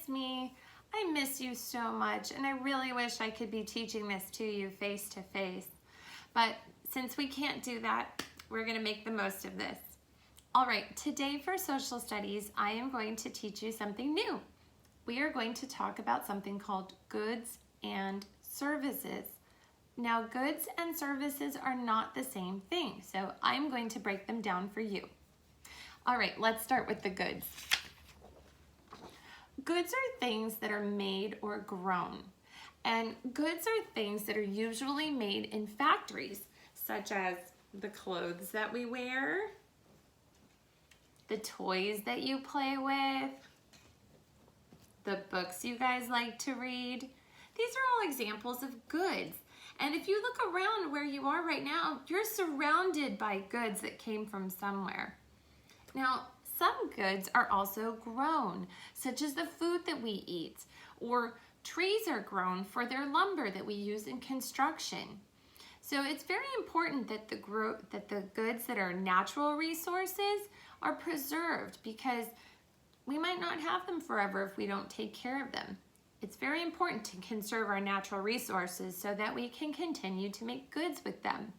me. I miss you so much, and I really wish I could be teaching this to you face to face. But since we can't do that, we're gonna make the most of this. All right, today for social studies, I am going to teach you something new. We are going to talk about something called goods and services. Now, goods and services are not the same thing, so I'm going to break them down for you. All right, let's start with the goods. Goods are things that are made or grown, and goods are things that are usually made in factories, such as the clothes that we wear, the toys that you play with, the books you guys like to read. These are all examples of goods. And if you look around where you are right now, you're surrounded by goods that came from somewhere. Now, some goods are also grown, such as the food that we eat, or trees are grown for their lumber that we use in construction. So it's very important that the goods that are natural resources are preserved, because we might not have them forever if we don't take care of them. It's very important to conserve our natural resources so that we can continue to make goods with them.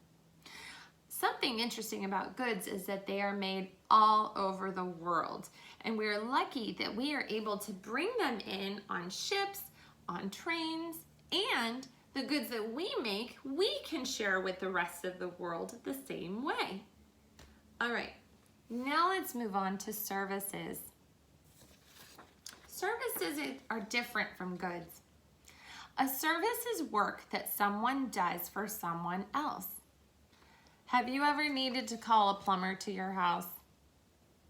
Something interesting about goods is that they are made all over the world, and we're lucky that we are able to bring them in on ships, on trains, and the goods that we make, we can share with the rest of the world the same way. All right, now let's move on to services. Services are different from goods. A service is work that someone does for someone else. Have you ever needed to call a plumber to your house?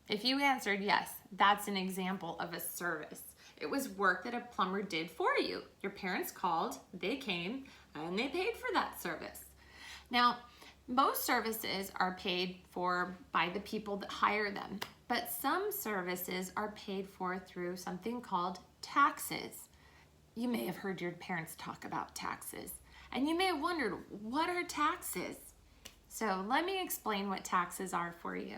If you answered yes, that's an example of a service. It was work that a plumber did for you. Your parents called, they came, and they paid for that service. Now, most services are paid for by the people that hire them, but some services are paid for through something called taxes. You may have heard your parents talk about taxes, and you may have wondered, what are taxes? So let me explain what taxes are for you.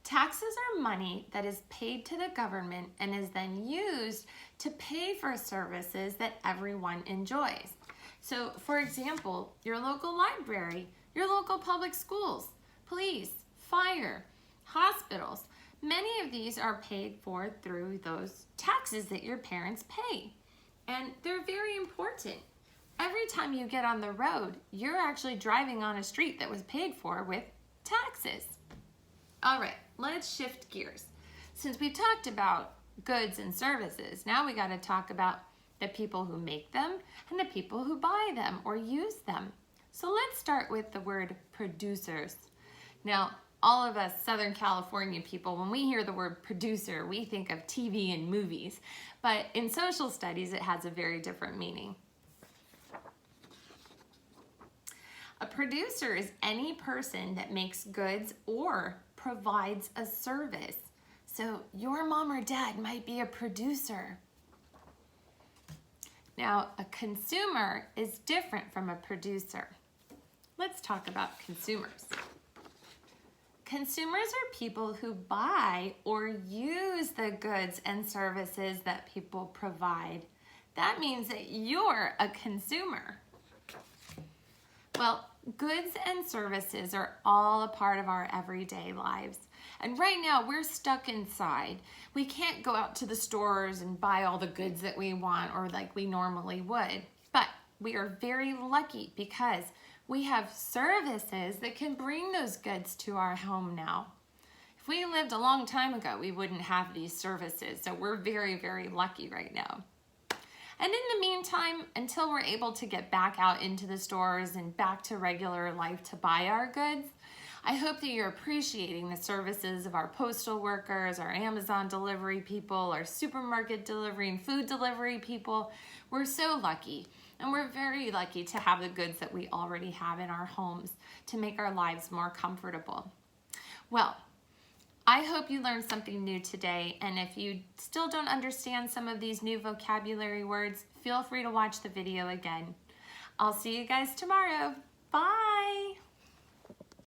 Taxes are money that is paid to the government and is then used to pay for services that everyone enjoys. So, for example, your local library, your local public schools, police, fire, hospitals, many of these are paid for through those taxes that your parents pay. And they're very important. Every time you get on the road, you're actually driving on a street that was paid for with taxes. All right, let's shift gears. Since we talked about goods and services, now we got to talk about the people who make them and the people who buy them or use them. So let's start with the word producers. Now, all of us Southern California people, when we hear the word producer, we think of TV and movies. But in social studies, it has a very different meaning. A producer is any person that makes goods or provides a service. So your mom or dad might be a producer. Now, a consumer is different from a producer. Let's talk about consumers. Consumers are people who buy or use the goods and services that people provide. That means that you're a consumer. Well, goods and services are all a part of our everyday lives. And right now, we're stuck inside. We can't go out to the stores and buy all the goods that we want or like we normally would. But we are very lucky because we have services that can bring those goods to our home now. If we lived a long time ago, we wouldn't have these services. So we're very, very lucky right now. And in the meantime, until we're able to get back out into the stores and back to regular life to buy our goods, I hope that you're appreciating the services of our postal workers, our Amazon delivery people, our supermarket delivery and food delivery people. We're so lucky, and we're very lucky to have the goods that we already have in our homes to make our lives more comfortable. Well, I hope you learned something new today, and if you still don't understand some of these new vocabulary words, feel free to watch the video again. I'll see you guys tomorrow. Bye!